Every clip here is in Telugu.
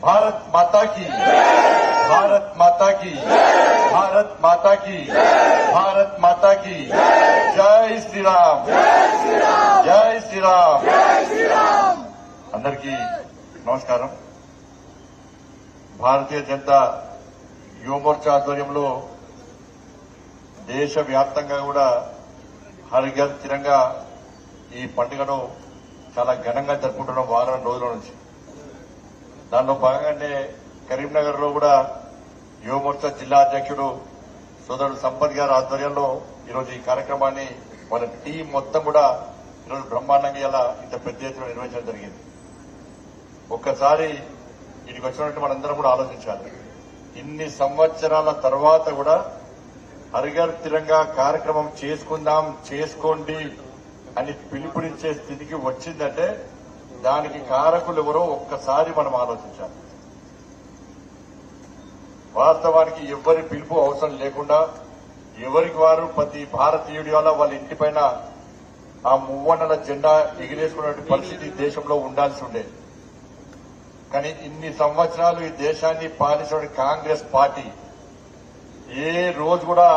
भारत माता की, भारत माता की, भारत माता की, भारत माता की। जय श्री राम, जय श्री राम। అందరికీ నమస్కారం। భారతీయ జనతా యువ మోర్చా ఆధ్వర్యంలో దేశవ్యాప్తంగా కూడా హర్ ఘర్ తిరంగా ఈ పండుగను చాలా ఘనంగా జరుపుకుంటున్నాం వారం రోజుల నుంచి। దానిలో భాగంగానే కరీంనగర్ లో కూడా యువ మోర్చా జిల్లా అధ్యక్షుడు సోదరుడు సంపత్ గారి ఆధ్వర్యంలో ఈరోజు ఈ కార్యక్రమాన్ని వాళ్ళ టీం మొత్తం కూడా ఈరోజు బ్రహ్మాండంగా ఇలా ఇంత పెద్ద ఎత్తున నిర్వహించడం జరిగింది। ఒక్కసారి ఇక్కడికి వచ్చినట్టు మనందరం కూడా ఆలోచించాలి। ఇన్ని సంవత్సరాల తర్వాత కూడా హర్ ఘర్ తిరంగా కార్యక్రమం చేసుకుందాం, చేసుకోండి అని పిలుపునిచ్చే స్థితికి వచ్చిందంటే దానికి కారకులు ఎవరో ఒక్కసారి మనం ఆలోచించాలి। వాస్తవానికి ఎవరి పిలుపు అవసరం లేకుండా ఎవరికి వారు ప్రతి భారతీయుడి వల్ల వాళ్ళ ఇంటిపైన ఆ మువ్వన్నెల జెండా ఎగిరేసుకునే పరిస్థితి దేశంలో ఉండాల్సి ఉండే। కానీ ఇన్ని సంవత్సరాలు ఈ దేశాన్ని పాలించిన కాంగ్రెస్ పార్టీ ఏ రోజు కూడా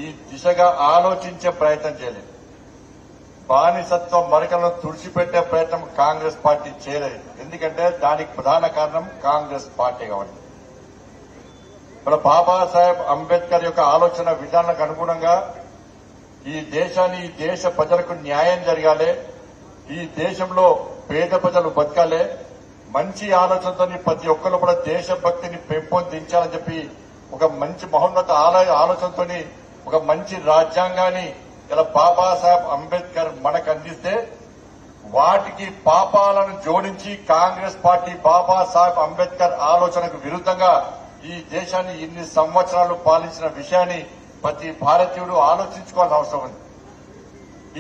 ఈ దిశగా ఆలోచించే ప్రయత్నం చేయలేదు। బానిసత్వం మరకలను తుడిచిపెట్టే ప్రయత్నం కాంగ్రెస్ పార్టీ చేయలేదు। ఎందుకంటే దానికి ప్రధాన కారణం కాంగ్రెస్ పార్టీ కాబట్టి। మన బాబాసాహెబ్ అంబేద్కర్ యొక్క ఆలోచన విధానాలకు అనుగుణంగా ఈ దేశాన్ని, ఈ దేశ ప్రజలకు న్యాయం జరగాలి, ఈ దేశంలో పేద ప్రజలు బతకాలి, మంచి ఆలోచనతో ప్రతి ఒక్కరు కూడా దేశభక్తిని పెంపొందించాలని చెప్పి ఒక మంచి మహోన్నత ఆలోచనతో ఒక మంచి రాజ్యాంగాన్ని ఇలా బాబాసాహెబ్ అంబేద్కర్ మనకు అందిస్తే వాటికి పాపాలను జోడించి కాంగ్రెస్ పార్టీ బాబాసాహెబ్ అంబేద్కర్ ఆలోచనకు విరుద్ధంగా ఈ దేశాన్ని ఇన్ని సంవత్సరాలు పాలించిన విషయాన్ని ప్రతి భారతీయుడు ఆలోచించుకోవాల్సిన అవసరం ఉంది।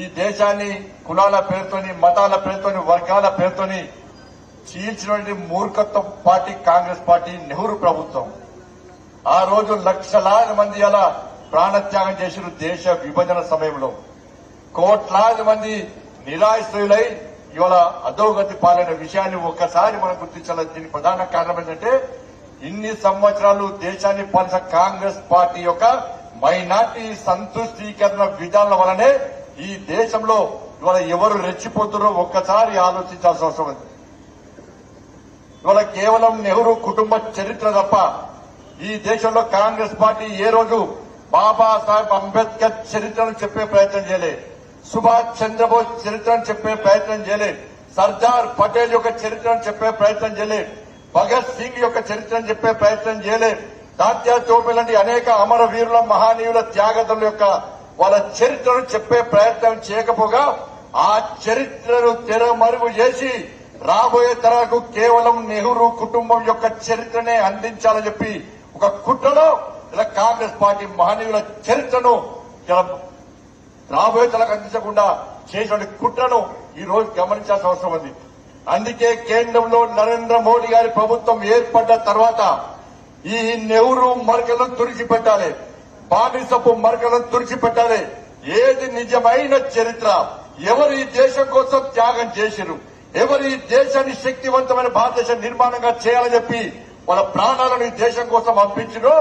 ఈ దేశాన్ని కులాల పేరుతోని, మతాల పేరుతోని, వర్గాల పేరుతోని చీల్చినటువంటి మూర్ఖత్వం పార్టీ కాంగ్రెస్ పార్టీ, నెహ్రూ ప్రభుత్వం। ఆ రోజు లక్షలాది మంది అలా ప్రాణత్యాగం చేసిన దేశ విభజన సమయంలో కోట్లాది మంది నిరాశ్రయులై ఇవాళ అధోగతి పాలైన విషయాన్ని ఒక్కసారి మనం గుర్తించాలి। దీనికి ప్రధాన కారణం ఏంటంటే ఇన్ని సంవత్సరాలు దేశాన్ని పాలించిన కాంగ్రెస్ పార్టీ యొక్క మైనార్టీ సంతుష్టీకరణ విధానాల వల్లనే ఈ దేశంలో ఇవాళ ఎవరు రెచ్చిపోతున్నారో ఒక్కసారి ఆలోచించాల్సిన అవసరం ఉంది। ఇవాళ కేవలం నెహ్రూ కుటుంబ చరిత్ర తప్ప ఈ దేశంలో కాంగ్రెస్ పార్టీ ఏ రోజు బాబాసాహెబ్ అంబేద్కర్ చరిత్రను చెప్పే ప్రయత్నం చేయలే, సుభాష్ చంద్రబోస్ చరిత్రను చెప్పే ప్రయత్నం చేయలే, సర్దార్ పటేల్ యొక్క చరిత్రను చెప్పే ప్రయత్నం చేయలే, భగత్ సింగ్ యొక్క చరిత్రను చెప్పే ప్రయత్నం చేయలే, తాత్యా తోపే లాంటి అనేక అమరవీరుల, మహానీయుల, త్యాగతుల యొక్క వాళ్ళ చరిత్రను చెప్పే ప్రయత్నం చేయకపోగా ఆ చరిత్రను తెరమరుగు చేసి రాబోయే తరాలకు కేవలం నెహ్రూ కుటుంబం యొక్క చరిత్రనే అందించాలని చెప్పి ఒక కుట్రలో ఇలా కాంగ్రెస్ పార్టీ మహనీయుల చరిత్రను రాబోయే తరాలకు అందించకుండా చేసిన కుట్రను ఈ రోజు గమనించాల్సిన అవసరం ఉంది। అందుకే కేంద్రంలో నరేంద్ర మోడీ గారి ప్రభుత్వం ఏర్పడ్డ తర్వాత ఈ నెహ్రూ మరకలను తుడిచిపెట్టాలి, బానిసపు మరకలను తుడిచిపెట్టాలి। ఏది నిజమైన చరిత్ర, ఎవరు ఈ దేశం కోసం త్యాగం చేసిరు, ఎవరు ఈ దేశాన్ని శక్తివంతమైన భారతదేశ నిర్మాణంగా చేయాలని చెప్పి వాళ్ళ ప్రాణాలను ఈ దేశం కోసం అర్పించారో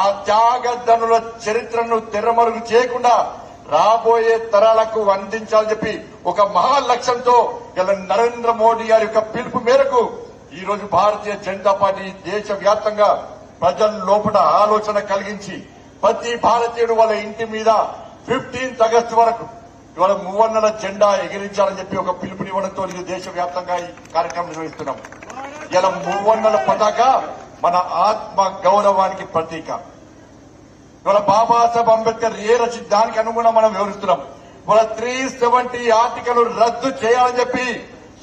ఆ త్యాగధనుల చరిత్రను తెరమరుగు చేయకుండా రాబోయే తరాలకు అందించాలని చెప్పి ఒక మహా లక్ష్యంతో ఇలా నరేంద్ర మోడీ గారి యొక్క పిలుపు మేరకు ఈ రోజు భారతీయ జనతా పార్టీ దేశవ్యాప్తంగా ప్రజల లోపల ఆలోచన కలిగించి ప్రతి భారతీయుడు వాళ్ళ ఇంటి మీద 15th ఆగస్టు వరకు ఇవాళ మువ్వన్నెల జెండా ఎగిరించాలని చెప్పి ఒక పిలుపునివ్వడంతో ఇది దేశవ్యాప్తంగా ఈ కార్యక్రమం నిర్వహిస్తున్నాం। ఇలా మువ్వన్నెల పతాక మన ఆత్మ గౌరవానికి ప్రతీక। ఇవాళ బాబాసాహెబ్ అంబేద్కర్ ఏ రచించి దానికి అనుగుణంగా మనం వివరిస్తున్నాం। ఇవాళ 370 ఆర్టికల్ రద్దు చేయాలని చెప్పి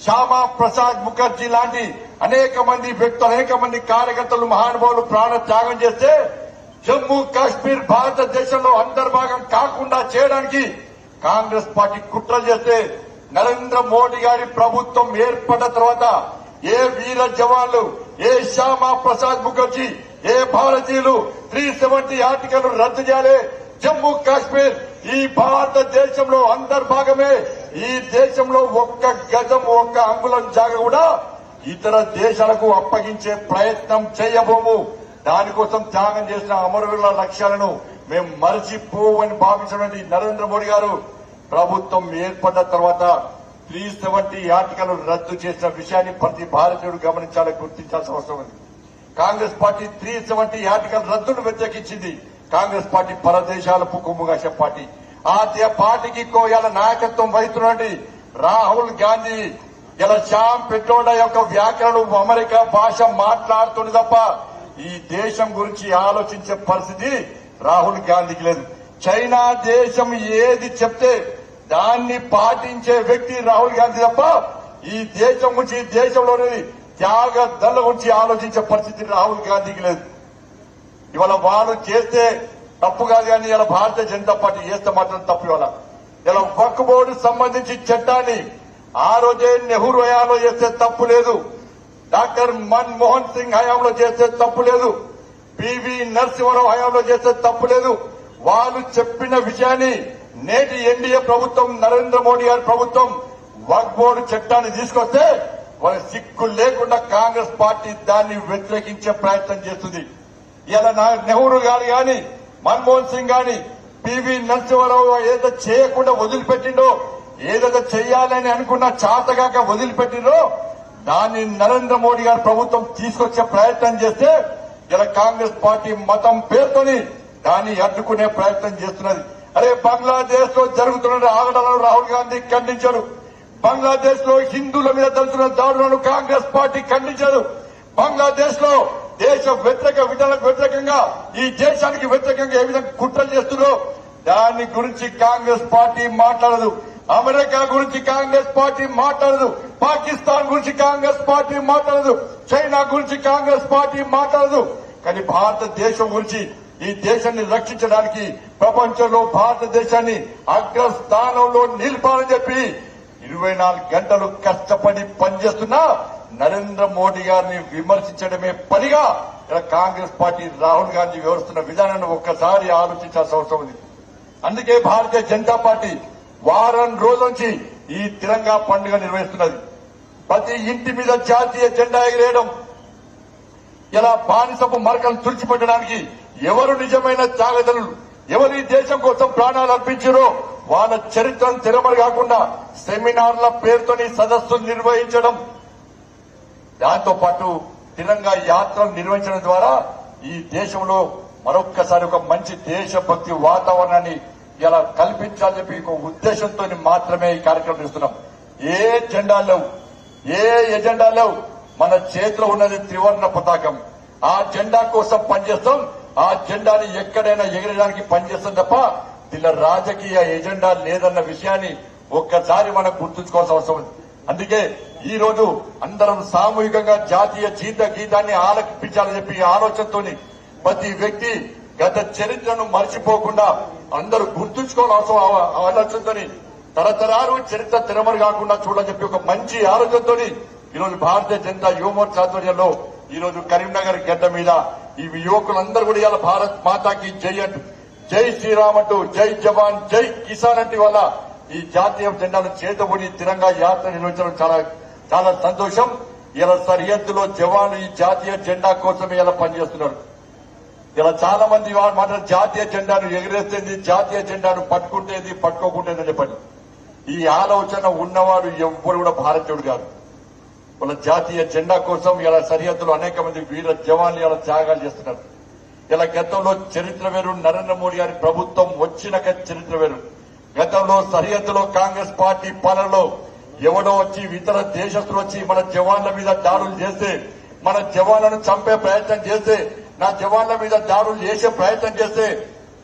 శ్యామా ప్రసాద్ ముఖర్జీ లాంటి అనేక మంది వ్యక్తులు, అనేక మంది కార్యకర్తలు, మహానుభావులు ప్రాణ త్యాగం చేస్తే జమ్మూ కాశ్మీర్ భారతదేశంలో అంతర్భాగం కాకుండా చేయడానికి కాంగ్రెస్ పార్టీ కుట్రలు చేస్తే నరేంద్ర మోడీ గారి ప్రభుత్వం ఏర్పడ్డ తర్వాత ఏ వీర జవాన్లు, ఏ శ్యామా ప్రసాద్ ముఖర్జీ, ఏ భారతీయులు 370 ఆర్టికల్ రద్దు చేయాలి, జమ్మూ కాశ్మీర్ ఈ భారతదేశంలో అంతర్భాగమే, ఈ దేశంలో ఒక్క గజం, ఒక్క అంగుళం జాగ కూడా ఇతర దేశాలకు అప్పగించే ప్రయత్నం చేయబోము. దానికోసం త్యాగం చేసిన అమరవీరుల లక్ష్యాలను మేము మరచిపోవని భావించినటువంటి నరేంద్ర మోడీ గారు ప్రభుత్వం ఏర్పడ్డ తర్వాత 370 ఆర్టికల్ రద్దు చేసిన విషయాన్ని ప్రతి భారతీయుడు గమనించాలని గుర్తించాల్సిన అవసరం ఉంది. కాంగ్రెస్ పార్టీ 370 ఆర్టికల్ రద్దును వ్యతిరేకించింది. కాంగ్రెస్ పార్టీ పరదేశాలకు కొమ్ముగాసే పార్టీ. ఆ పార్టీకి కోయాల నాయకత్వం వహిస్తున్నటువంటి రాహుల్ గాంధీ ఇలా శ్యామ్ పెట్రోడా యొక్క వ్యాఖ్యలను అమెరికా భాష మాట్లాడుతుంది తప్ప ఈ దేశం గురించి ఆలోచించే పరిస్థితి రాహుల్ గాంధీకి లేదు. చైనా దేశం ఏది చెప్తే దాన్ని పాటించే వ్యక్తి రాహుల్ గాంధీ తప్ప ఈ దేశం గురించి ఈ దేశంలోని త్యాగదల గురించి ఆలోచించే పరిస్థితి రాహుల్ గాంధీకి లేదు. ఇవాళ వాళ్ళు చేస్తే తప్పు కాదు కానీ ఇలా భారతీయ జనతా పార్టీ చేస్తే మాత్రం తప్పు. ఇలా వక్ఫ్ బోర్డు సంబంధించి చట్టాన్ని ఆ రోజే నెహ్రూ హయాంలో చేస్తే తప్పు లేదు, డాక్టర్ మన్మోహన్ సింగ్ హయాంలో చేస్తే తప్పు లేదు, పివి నరసింహరావు హయాంలో చేస్తే తప్పు లేదు. వాళ్ళు చెప్పిన విషయాన్ని నేటి ఎన్డీఏ ప్రభుత్వం నరేంద్ర మోడీ గారి ప్రభుత్వం వక్ఫ్ బోర్డు చట్టాన్ని తీసుకొస్తే వాళ్ళ సిగ్గు లేకుండా కాంగ్రెస్ పార్టీ దాన్ని వ్యతిరేకించే ప్రయత్నం చేస్తుంది. ఇలా నెహ్రూ గారు గాని మన్మోహన్ సింగ్ గాని పివి నరసింహరావు ఏదైతే చేయకుండా వదిలిపెట్టిండో, ఏదైతే చేయాలని అనుకున్న చాతగాక వదిలిపెట్టిండో దాన్ని నరేంద్ర మోడీ గారి ప్రభుత్వం తీసుకొచ్చే ప్రయత్నం చేస్తే ఇలా కాంగ్రెస్ పార్టీ మతం పేరుతోని దాన్ని అడ్డుకునే ప్రయత్నం చేస్తున్నది. అరే బంగ్లాదేశ్ లో జరుగుతున్న ఆగడాలను రాహుల్ గాంధీ ఖండించారు. బంగ్లాదేశ్ లో హిందువుల మీద జరుగుతున్న దాడులను కాంగ్రెస్ పార్టీ ఖండించారు. బంగ్లాదేశ్ లో దేశ వ్యతిరేక విధానాలకు వ్యతిరేకంగా ఈ దేశానికి వ్యతిరేకంగా ఏ విధంగా కుట్రలు చేస్తున్నారో దాని గురించి కాంగ్రెస్ పార్టీ మాట్లాడదు. అమెరికా గురించి కాంగ్రెస్ పార్టీ మాట్లాడదు. పాకిస్తాన్ గురించి కాంగ్రెస్ పార్టీ మాట్లాడదు. చైనా గురించి కాంగ్రెస్ పార్టీ మాట్లాడదు. కానీ భారతదేశం గురించి ఈ దేశాన్ని రక్షించడానికి ప్రపంచంలో భారతదేశాన్ని అగ్రస్థానంలో నిలపాలని చెప్పి 24 గంటలు కష్టపడి పనిచేస్తున్నా నరేంద్ర మోడీ గారిని విమర్శించడమే పనిగా ఇలా కాంగ్రెస్ పార్టీ రాహుల్ గాంధీ వ్యవహరిస్తున్న విధానాన్ని ఒక్కసారి ఆలోచించాల్సిన అవసరం ఉంది. అందుకే భారతీయ జనతా పార్టీ వారం రోజుల నుంచి ఈ తిరంగా పండుగ నిర్వహిస్తున్నది. ప్రతి ఇంటి మీద జాతీయ జెండా ఎగిరేయడం, ఇలా బానిసపు మరకలు తుడిచిపెట్టడానికి ఎవరు నిజమైన త్యాగదనులు, ఎవరు ఈ దేశం కోసం ప్రాణాలు అర్పించారో వాళ్ళ చరిత్రను తెరమరు కాకుండా సెమినార్ల పేరుతోని సదస్సులు నిర్వహించడం, దాంతో పాటు తిరంగా యాత్రలు నిర్వహించడం ద్వారా ఈ దేశంలో మరొక్కసారి ఒక మంచి దేశభక్తి వాతావరణాన్ని ఇలా కల్పించాలని చెప్పి ఒక ఉద్దేశంతో మాత్రమే ఈ కార్యక్రమం చేస్తున్నాం. ఏ జెండా లేవు, ఏ ఎజెండా లేవు. మన చేతిలో ఉన్నది త్రివర్ణ పతాకం. ఆ జెండా కోసం పనిచేస్తాం. ఆ జెండాని ఎక్కడైనా ఎగరడానికి పనిచేస్తాం తప్ప దీనిలో రాజకీయ ఎజెండా లేదన్న విషయాన్ని ఒక్కసారి మనం గుర్తుంచుకోవాల్సిన అవసరం ఉంది. అందుకే ఈ రోజు అందరం సామూహికంగా జాతీయ గీతాన్ని ఆలపించాలని చెప్పి ఆలోచనతోని ప్రతి వ్యక్తి గత చరిత్రను మర్చిపోకుండా అందరూ గుర్తుంచుకోవాల్సిన ఆలోచనతో తరతరాలు చరిత్ర తిరమరు కాకుండా చూడాలని చెప్పి ఒక మంచి ఆలోచనతో ఈరోజు భారతీయ జనతా యువమోర్చా ఆధ్వర్యంలో ఈరోజు కరీంనగర్ గడ్డ మీద ఈ యువకులందరూ కూడా ఇవాళ భారత్ మాతాకి జై అంటూ, జై శ్రీరామ్ అంటూ, జై జవాన్ జై కిసాన్ అంటే వల్ల ఈ జాతీయ జెండాను చేతబడి తిరంగా యాత్ర నిర్వహించడం చాలా చాలా సంతోషం. ఇలా సరిహద్దులో జవాన్లు ఈ జాతీయ జెండా కోసం ఇలా పనిచేస్తున్నారు. ఇలా చాలా మంది మాట్లాడు జాతీయ జెండాను ఎగిరేస్తేంది, జాతీయ జెండాను పట్టుకుంటేది, పట్టుకోకుంటేది చెప్పండి. ఈ ఆలోచన ఉన్నవాడు ఎవ్వరు కూడా భారతీయుడు కాదు. వాళ్ళ జాతీయ జెండా కోసం ఇలా సరిహద్దులో అనేక మంది వీర జవాన్లు ఇలా త్యాగాలు చేస్తున్నారు. ఇలా గతంలో చరిత్ర వేరు, నరేంద్ర మోడీ గారి ప్రభుత్వం వచ్చినాక చరిత్ర వేరు. గతంలో సరిహద్దులో కాంగ్రెస్ పార్టీ పాలనలో ఎవడో వచ్చి ఇతర దేశస్తులు వచ్చి మన జవాన్ల మీద దాడులు చేస్తే, మన జవాన్లను చంపే ప్రయత్నం చేస్తే, నా జవాన్ల మీద దాడులు చేసే ప్రయత్నం చేస్తే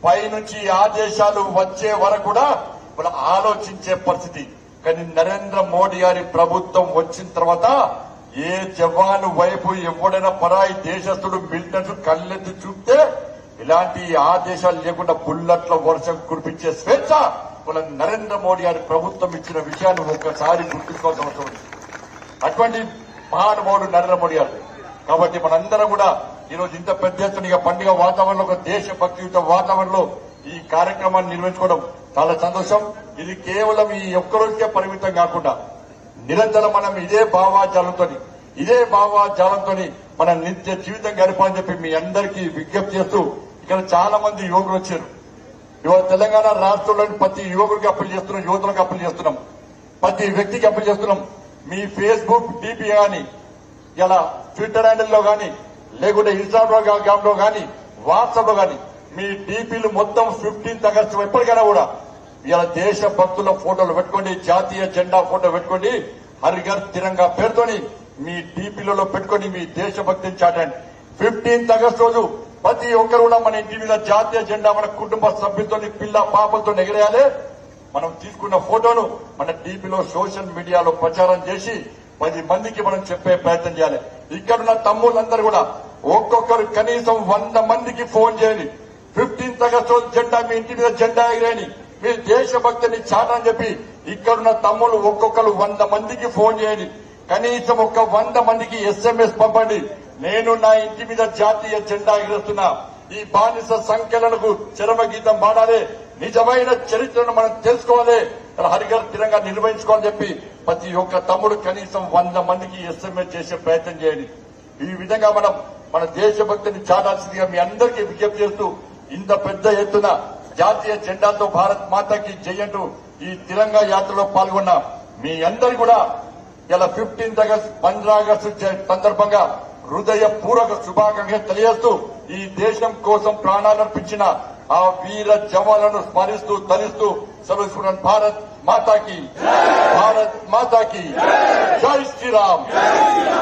పైనుంచి ఆదేశాలు వచ్చే వరకు కూడా మనం ఆలోచించే పరిస్థితి. కానీ నరేంద్ర మోడీ గారి ప్రభుత్వం వచ్చిన తర్వాత ఏ జవాను వైపు ఎవడైనా పరాయి దేశస్తుడు మిలిటెంట్స్ కళ్ళెత్తి చూపితే ఇలాంటి ఆదేశాలు లేకుండా బుల్లెట్ల వర్షం కురిపించే స్వేచ్ఛ మన నరేంద్ర మోడీ గారి ప్రభుత్వం ఇచ్చిన విషయాన్ని ఒక్కసారి గుర్తుంచుకోవాల్సిన అవసరం ఉంది. అటువంటి మహానుభావుడు నరేంద్ర మోడీ గారు. కాబట్టి మనందరం కూడా ఈరోజు ఇంత పెద్ద ఎత్తున పండుగ వాతావరణంలో, ఒక దేశభక్తియుత వాతావరణంలో ఈ కార్యక్రమాన్ని నిర్వహించుకోవడం చాలా సంతోషం. ఇది కేవలం ఈ ఒక్క రోజుకే పరిమితం కాకుండా నిరంతరం మనం ఇదే భావాజాలంతో ఇదే భావజాలంతో మన నిత్య జీవితం గడపాలని చెప్పి మీ అందరికీ విజ్ఞప్తి చేస్తూ ఇక్కడ చాలా మంది యువకులు వచ్చారు. ఇవాళ తెలంగాణ రాష్ట్రంలోని ప్రతి యువకుడికి అప్పీల్ చేస్తున్నాం, యువతులకు అప్పీల్ చేస్తున్నాం, ప్రతి వ్యక్తికి అప్పీల్ చేస్తున్నాం. మీ ఫేస్బుక్ డీపీ గాని, ఇలా ట్విట్టర్ హ్యాండిల్లో గాని, లేకుంటే ఇన్స్టాగ్రామ్ లో గాని, వాట్సాప్ లో గాని మీ డీపీలు మొత్తం 15th ఆగస్టు ఎప్పటికైనా కూడా ఇలా దేశ భక్తుల ఫోటోలు పెట్టుకోండి, జాతీయ జెండా ఫోటో పెట్టుకోండి, హరిఘర్ తిరంగా పేరుతోని మీ డీపీలలో పెట్టుకొని మీ దేశభక్తిని చాటండి. 15th ఆగస్టు రోజు ప్రతి ఒక్కరు కూడా మన ఇంటి మీద జాతీయ జెండా మన కుటుంబ సభ్యులతో పిల్ల పాపలతో ఎగరేయాలి. మనం తీసుకున్న ఫోటోను మన డీపీలో సోషల్ మీడియాలో ప్రచారం చేసి 10 మందికి మనం చెప్పే ప్రయత్నం చేయాలి. ఇక్కడున్న తమ్ముళ్ళందరూ కూడా ఒక్కొక్కరు కనీసం 100 మందికి ఫోన్ చేయండి. 15th ఆగస్టు రోజు జెండా మీ ఇంటి మీద జెండా ఎగిరేని, మీ దేశభక్తిని చాటని చెప్పి ఇక్కడున్న తమ్ముళ్ళు ఒక్కొక్కరు 100 మందికి ఫోన్ చేయండి. కనీసం ఒక 100 మందికి ఎస్ఎంఎస్ పంపండి. నేను నా ఇంటి మీద జాతీయ జెండా ఎగిరేస్తున్నా, ఈ బానిస సంఖ్యలకు చరమ గీతం పాడాలి, నిజమైన చరిత్రను మనం తెలుసుకోవాలి, హరిఘర్ తిరంగా నిర్వహించుకోవాలని చెప్పి ప్రతి ఒక్క తమ్ముడు కనీసం 100 మందికి ఎస్ఎంఎస్ చేసే ప్రయత్నం చేయండి. ఈ విధంగా మనం మన దేశభక్తిని చాటాల్సిందిగా మీ అందరికీ విజ్ఞప్తి చేస్తూ ఇంత పెద్ద ఎత్తున జాతీయ జెండాతో భారత్ మాతాకి జై అంటూ ఈ తిరంగా యాత్రలో పాల్గొన్న మీ అందరు కూడా ఇలా 15th ఆగస్టు 15 ఆగస్టు సందర్భంగా హృదయపూర్వక శుభాకాంక్షలు తెలియజేస్తూ ఈ దేశం కోసం ప్రాణాలర్పించిన ఆ వీర జవాన్లను స్మరిస్తూ తలిస్తూ సెలవుకున్నాను. భారత్ మాతాకి, భారత్ మాతాకి జై శ్రీరామ్.